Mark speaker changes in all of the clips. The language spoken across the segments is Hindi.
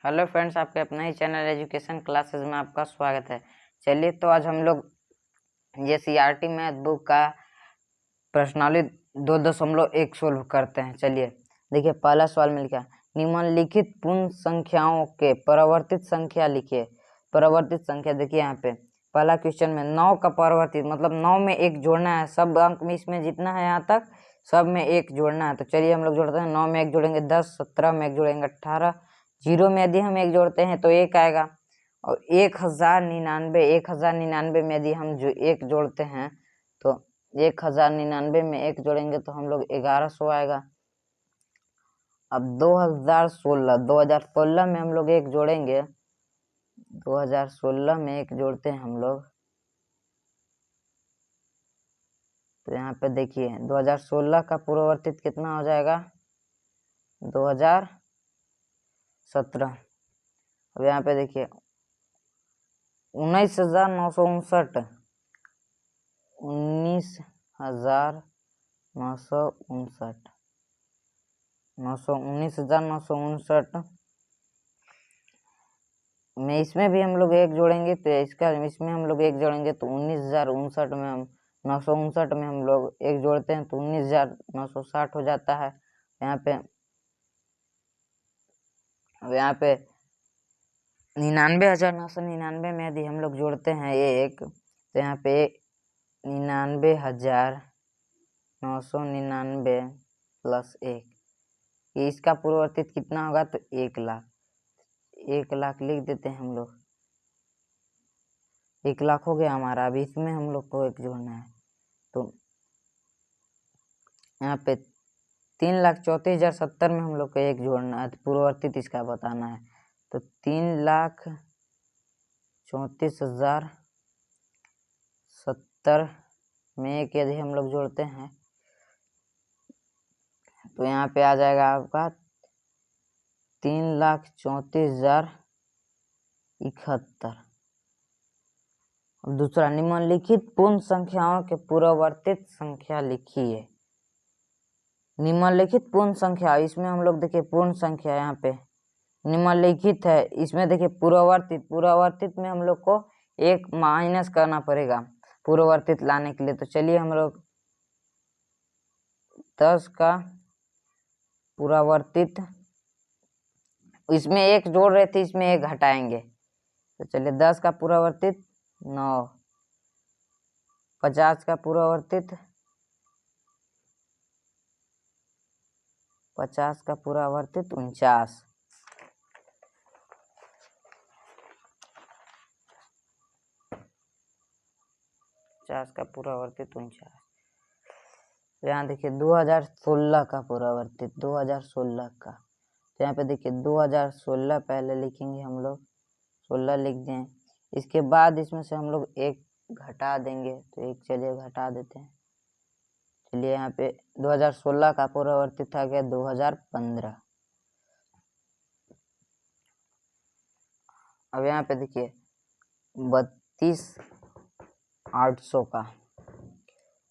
Speaker 1: हेलो फ्रेंड्स, आपके अपना ही चैनल एजुकेशन क्लासेस में आपका स्वागत है। चलिए तो आज हम लोग ये सीआरटी मैथ बुक का प्रश्नावली 2.1 सोल्व करते हैं। चलिए देखिए, पहला सवाल में लिखा निम्नलिखित पूर्ण संख्याओं के परावर्तित संख्या लिखिए। परावर्तित संख्या देखिए यहाँ पे पहला क्वेश्चन में 9 का परावर्तित मतलब 9 में 1 जोड़ना है। सब अंक में इसमें जितना है यहाँ तक सब में 1 जोड़ना है। तो चलिए हम लोग जोड़ते हैं। 9 में 1 जोड़ेंगे 10, 17 में 1 जोड़ेंगे 18, 0 में यदि हम 1 जोड़ते हैं तो 1 आएगा। और 1099 में यदि हम 1 जोड़ते हैं तो 1099 में 1 जोड़ेंगे तो हम लोग 1100 आएगा। अब 2016 में हम लोग 1 जोड़ेंगे। 2016 में 1 जोड़ते हैं हम लोग तो यहाँ पे देखिए 2016 का पूर्ववर्तित कितना हो जाएगा 2017। अब यहाँ पे देखिए 19,959 19,959 में इसमें भी हम लोग 1 जोड़ेंगे तो इसमें हम लोग 1 जोड़ेंगे तो 19,059 में हम 959 में हम लोग 1 जोड़ते हैं तो 19,960 हो जाता है। यहाँ पे 99,999 में यदि हम लोग जोड़ते हैं 1 तो यहाँ पे 99,999 प्लस 1, इसका पूर्ववर्तित कितना होगा तो 1 लाख। 1 लाख लिख देते हैं हम लोग। 1 लाख हो गया हमारा। अभी इसमें हम लोग को 1 जोड़ना है तो यहाँ पे 3,34,070 में हम लोग को 1 जोड़ना है। पूर्ववर्तित इसका बताना है तो 3,34,070 में 1 यदि हम लोग जोड़ते हैं तो यहाँ पे आ जाएगा आपका 3,34,071। अब दूसरा, निम्नलिखित पूर्ण संख्याओं के पूर्ववर्तित संख्या लिखिए। निम्नलिखित पूर्ण संख्या, इसमें हम लोग देखिए पूर्ण संख्या यहाँ पे निम्नलिखित है। इसमें देखिए पूर्ववर्तित में हम लोग को 1 माइनस करना पड़ेगा पूर्ववर्तित लाने के लिए। तो चलिए हम लोग 10 का पूर्ववर्तित, इसमें 1 जोड़ रहे थे इसमें 1 घटाएंगे तो चलिए 10 का पूर्ववर्तित 9, 50 का पूर्ववर्तित 49, 50 का पूर्ववर्तित 49। यहाँ देखिए 2016 का पूर्ववर्तित 2016 का, तो यहाँ पे देखिए 2016 पहले लिखेंगे हम लोग, 16 लिख दें। इसके बाद इसमें से हम लोग 1 घटा देंगे तो 1 चलिए घटा देते हैं। चलिए यहाँ पे 2016 का पूर्ववर्तित आ गया 2015। अब यहाँ पे देखिए 32,800 का,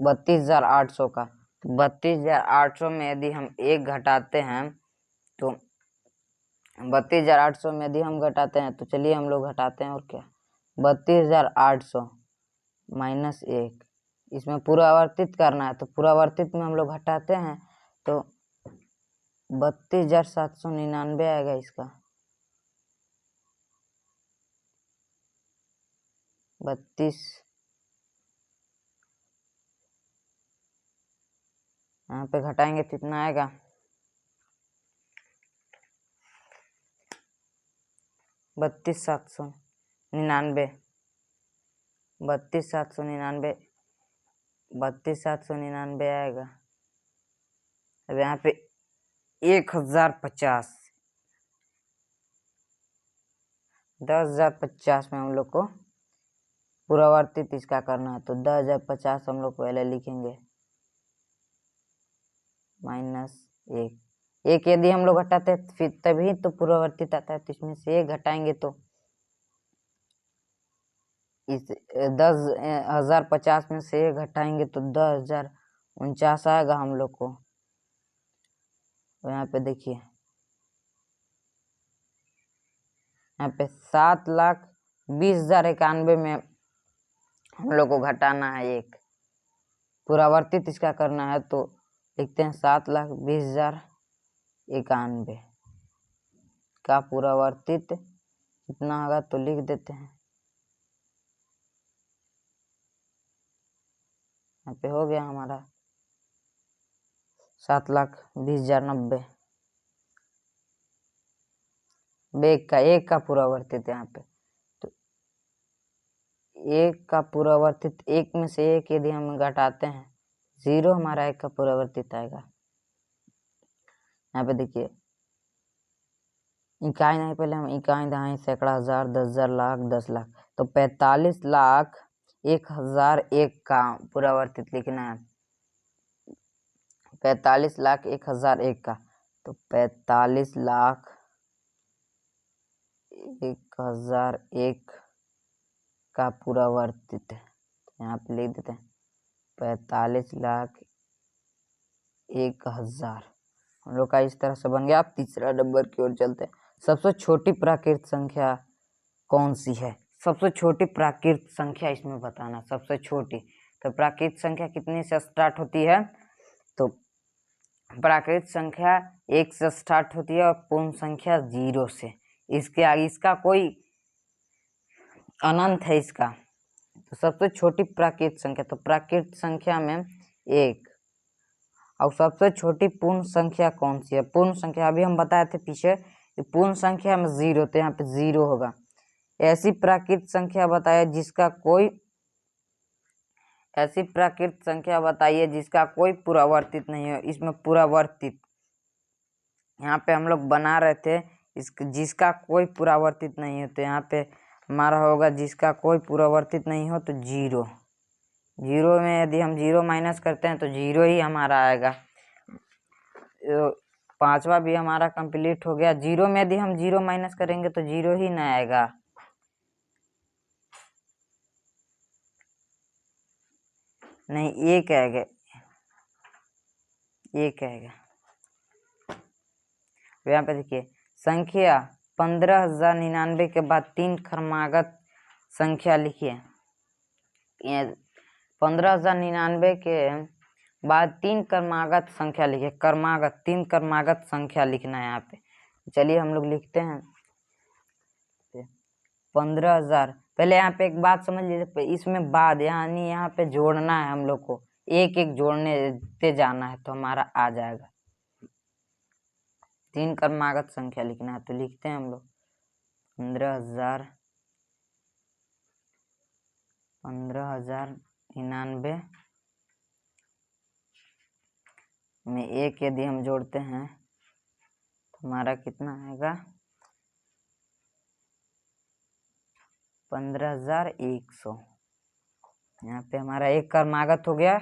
Speaker 1: 32,800 का, 32,800 में यदि हम 1 घटाते हैं तो 32,800 में यदि हम घटाते हैं तो चलिए हम लोग घटाते हैं। और क्या 32,800 माइनस 1, इसमें पूर्ववर्तित करना है तो पूर्ववर्तित में हम लोग घटाते हैं तो 32,799 आएगा इसका। 32 यहाँ पे घटाएंगे तो कितना आएगा 32,799, 32,799, 32,799 आएगा। अब यहाँ पे 1,050, 10,050 में हम लोग को पूर्ववर्तित इसका करना है तो 10,050 हम लोग पहले लिखेंगे माइनस 1 यदि हम लोग घटाते हैं फिर तभी तो पूर्ववर्तित आता है। तो इसमें से 1 घटाएंगे तो इस 10,050 में से 1 घटाएंगे तो 10,049 आएगा हम लोग को। तो यहाँ पे देखिए यहाँ पे 7,20,91 में हम लोग को घटाना है एक पुरावर्तित इसका करना है, तो लिखते हैं 7,20,91 का पुरावर्तित कितना होगा, तो लिख देते हैं। यहाँ पे हो गया हमारा 7,20,90 एक का पुरावर्तित। यहाँ पे तो एक का पुरावर्तित, एक में से एक यदि हम घटाते हैं 0 हमारा एक का पुरावर्तित आएगा। यहाँ पे देखिए इकाई नहीं, पहले हम इकाई दहाई सैकड़ा हजार 10,000 लाख 10 लाख, तो 45,01,001 का पुरावर्तित लिखना है। 45,01,001 का, तो 45,01,001 का पुरावर्तित यहाँ पे लिख देते हैं 45,01,000। हम लोग का इस तरह से बन गया। आप तीसरा नंबर की ओर चलते हैं। सबसे छोटी प्राकृत संख्या कौन सी है? सबसे छोटी प्राकृत संख्या इसमें बताना, सबसे छोटी। तो प्राकृत संख्या कितने से स्टार्ट होती है? तो प्राकृत संख्या 1 से स्टार्ट होती है और पूर्ण संख्या 0 से। इसके आगे इसका कोई अनंत है इसका। तो सबसे छोटी प्राकृत संख्या, तो प्राकृत संख्या में 1। और सबसे छोटी पूर्ण संख्या कौन सी है? पूर्ण संख्या अभी हम बताए थे पीछे, पूर्ण संख्या में 0, तो यहाँ पे 0 होगा। ऐसी प्राकृत संख्या बताइए जिसका कोई, ऐसी प्राकृत संख्या बताइए जिसका कोई पुरावर्तित नहीं है। इसमें पुरावर्तित यहाँ पे हम लोग बना रहे थे जिसका कोई पुरावर्तित नहीं है, तो यहाँ पे हमारा होगा जिसका कोई पुरावर्तित नहीं हो तो 0। 0 में यदि हम 0 माइनस करते हैं तो 0 ही हमारा आएगा। पांचवा भी हमारा कंप्लीट हो गया। 0 में यदि हम 0 माइनस करेंगे तो 0 ही ना आएगा। नहीं, 1 आएगा, 1 आएगा। यहाँ पे देखिए संख्या 15,099 के बाद 3 क्रमागत संख्या लिखिए। 15,099 के बाद 3 क्रमागत संख्या लिखिए। क्रमागत, 3 क्रमागत संख्या लिखना है यहाँ पे। चलिए हम लोग लिखते हैं 15,000। पहले यहाँ पे एक बात समझ लीजिए, इसमें बाद यानी यहाँ पे जोड़ना है हम लोग को, एक एक जोड़ने ते जाना है तो हमारा आ जाएगा। 3 क्रमागत संख्या लिखना है, तो लिखते हैं हम लोग 15,099 में 1 यदि हम जोड़ते हैं तो हमारा कितना आएगा? 15,100। यहाँ पे हमारा एक क्रमागत हो गया।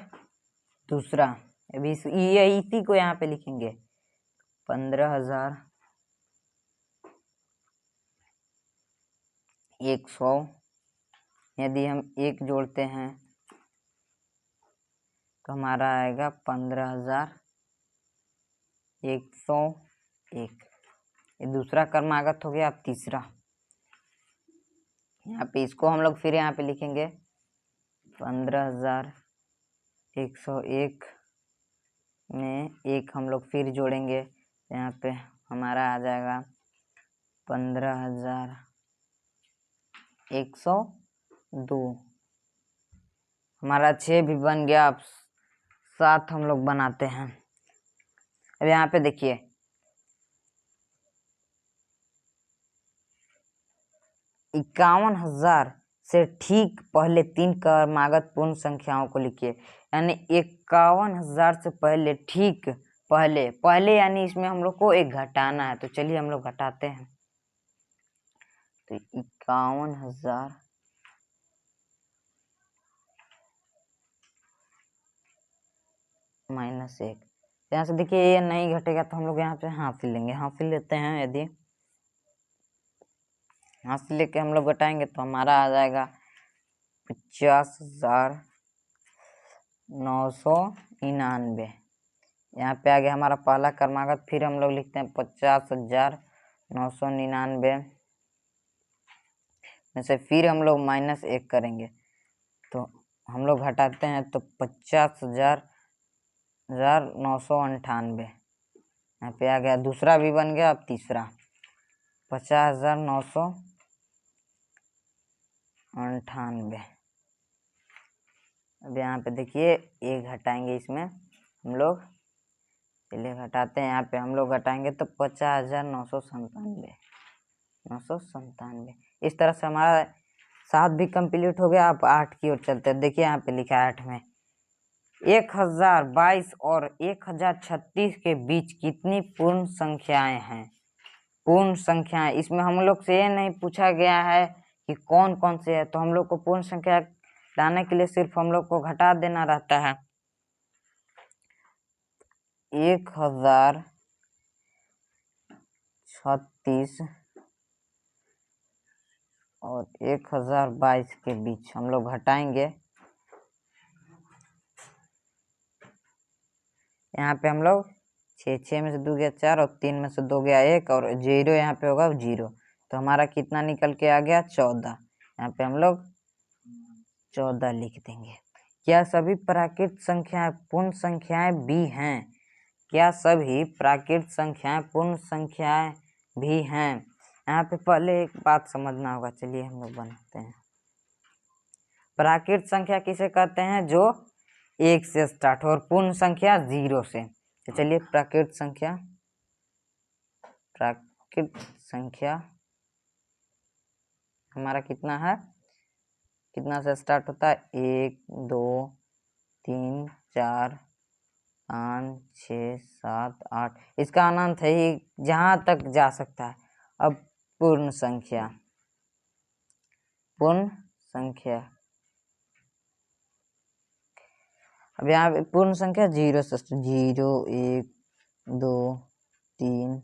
Speaker 1: दूसरा अभी इसी को यहाँ पे लिखेंगे 15,100 यदि हम 1 जोड़ते हैं तो हमारा आएगा 15,101। ये दूसरा क्रमागत हो गया। अब तीसरा, यहाँ पे इसको हम लोग फिर यहाँ पे लिखेंगे 15,101 में 1 हम लोग फिर जोड़ेंगे, यहाँ पे हमारा आ जाएगा 15,102। हमारा 6 भी बन गया। अब 7 हम लोग बनाते हैं। अब यहाँ पे देखिए 51,000 से ठीक पहले 3 क्रमागत पूर्ण संख्याओं को लिखिए। यानी 51,000 से पहले, ठीक पहले यानी इसमें हम लोग को एक घटाना है। तो चलिए हम लोग घटाते हैं। तो 51,000 माइनस 1, यहाँ से देखिए ये नहीं घटेगा तो हम लोग यहाँ पे हासिल लेंगे। हासिल लेते हैं, यदि हासिल लेके हम लोग घटाएंगे तो हमारा आ जाएगा 50,999। यहाँ पे आ गया हमारा पहला क्रमागत। फिर हम लोग लिखते हैं 50,999 में से फिर हम लोग -1 करेंगे, तो हम लोग घटाते हैं तो 50,998 यहाँ पे आ गया। दूसरा भी बन गया, अब तीसरा 50,998। अब यहाँ पे देखिए 1 घटाएंगे इसमें हम लोग, चलिए घटाते हैं। यहाँ पे हम लोग घटाएंगे तो 50,997। इस तरह से हमारा 7 भी कंप्लीट हो गया। अब 8 की ओर चलते हैं। देखिए यहाँ पे लिखा है 8 में 1022 और 1036 के बीच कितनी पूर्ण संख्याएं हैं। पूर्ण संख्याएं, इसमें हम लोग से ये नहीं पूछा गया है कि कौन कौन से है, तो हम लोग को पूर्ण संख्या लाने के लिए सिर्फ हम लोग को घटा देना रहता है। 1036 और 1022 के बीच हम लोग घटाएंगे। यहाँ पे हम लोग 6 में से 2 गया 4 और 3 में से 2 गया 1 और 0 यहाँ पे होगा 0, तो हमारा कितना निकल के आ गया 14। यहाँ पे हम लोग 14 लिख देंगे। क्या सभी प्राकृत संख्याएं पूर्ण संख्याएं भी हैं? क्या सभी प्राकृत संख्याएं पूर्ण संख्याएं भी हैं? यहाँ पे पहले एक बात समझना होगा, चलिए हम लोग बनाते हैं। प्राकृत संख्या किसे कहते हैं? जो 1 से स्टार्ट हो, और पूर्ण संख्या 0 से। तो चलिए प्राकृत संख्या हमारा कितना है, कितना से स्टार्ट होता है? 1 2 3 4 5 6 7 8, इसका अनंत है ही, जहां तक जा सकता है। अब पूर्ण संख्या अब यहाँ पे पूर्ण संख्या 0 से 0 1 2 3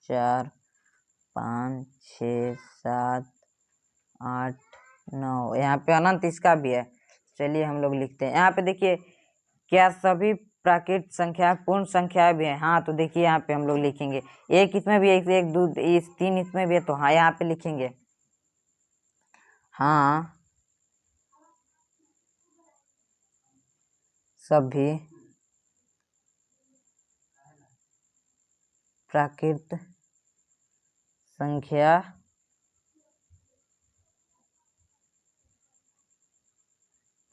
Speaker 1: 4 5 6 7 8 9, यहाँ पे अनंत इसका भी है। चलिए हम लोग लिखते हैं। यहाँ पे देखिए, क्या सभी प्राकृत संख्या पूर्ण संख्या भी है? हाँ, तो देखिए यहाँ पे हम लोग लिखेंगे 1 इसमें भी, 1 2 3 इसमें भी है, तो हाँ यहाँ पे लिखेंगे हाँ सभी प्राकृत संख्या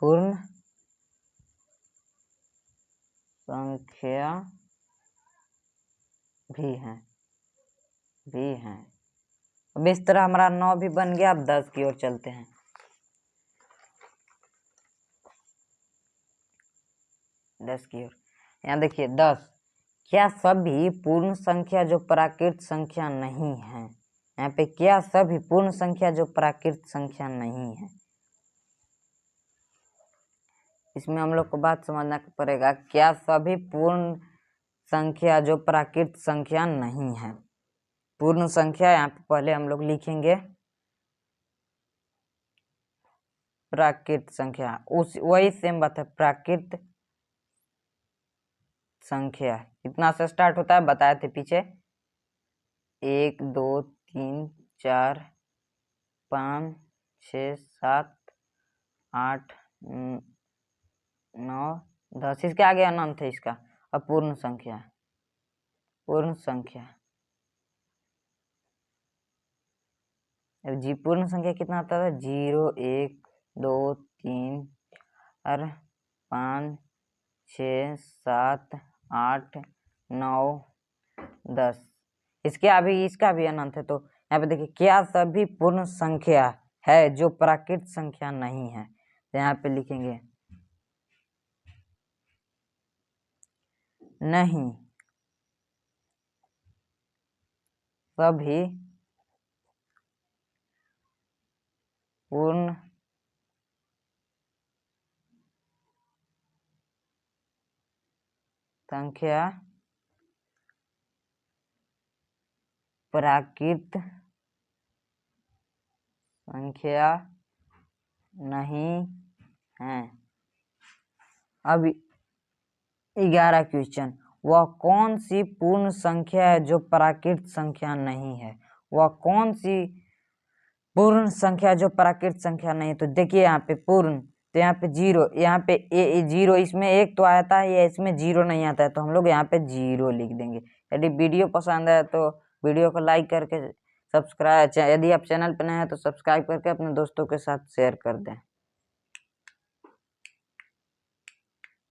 Speaker 1: पूर्ण संख्या भी हैं। अब इस तरह हमारा 9 भी बन गया। अब 10 की ओर चलते हैं। 10 की ओर, यहाँ देखिए 10, क्या सभी पूर्ण संख्या जो प्राकृत संख्या नहीं है? यहाँ पे क्या सभी पूर्ण संख्या जो प्राकृत संख्या नहीं है, इसमें हम लोग को बात समझना पड़ेगा। क्या सभी पूर्ण संख्या जो प्राकृत संख्या नहीं है? पूर्ण संख्या यहाँ पे पहले हम लोग लिखेंगे प्राकृत संख्या, वही सेम बात है। प्राकृत संख्या कितना से स्टार्ट होता है बताए थे पीछे, 1 2 3 4 5 6 7 8 9 10, इसके आगे अनंत है इसका। अब पूर्ण संख्या जी पूर्ण संख्या कितना आता है? 0 1 2 3 4 5 6 7 8 9 10, इसका भी अनंत है। तो यहाँ पे देखिए, क्या सभी पूर्ण संख्या है जो प्राकृत संख्या नहीं है? तो यहाँ पे लिखेंगे नहीं सभी पूर्ण संख्या प्राकृत संख्या नहीं है। अब 11 क्वेश्चन, वह कौन सी पूर्ण संख्या है जो प्राकृत संख्या नहीं है? वह कौन सी पूर्ण संख्या जो प्राकृत संख्या नहीं, तो देखिए यहाँ पे पूर्ण, तो यहाँ पे 0, यहाँ पे 0, इसमें 1 तो आता है या इसमें 0 नहीं आता है, तो हम लोग यहाँ पे 0 लिख देंगे। यदि वीडियो पसंद है तो वीडियो को लाइक करके सब्सक्राइब, यदि आप चैनल पर नए हैं तो सब्सक्राइब करके अपने दोस्तों के साथ शेयर कर दें।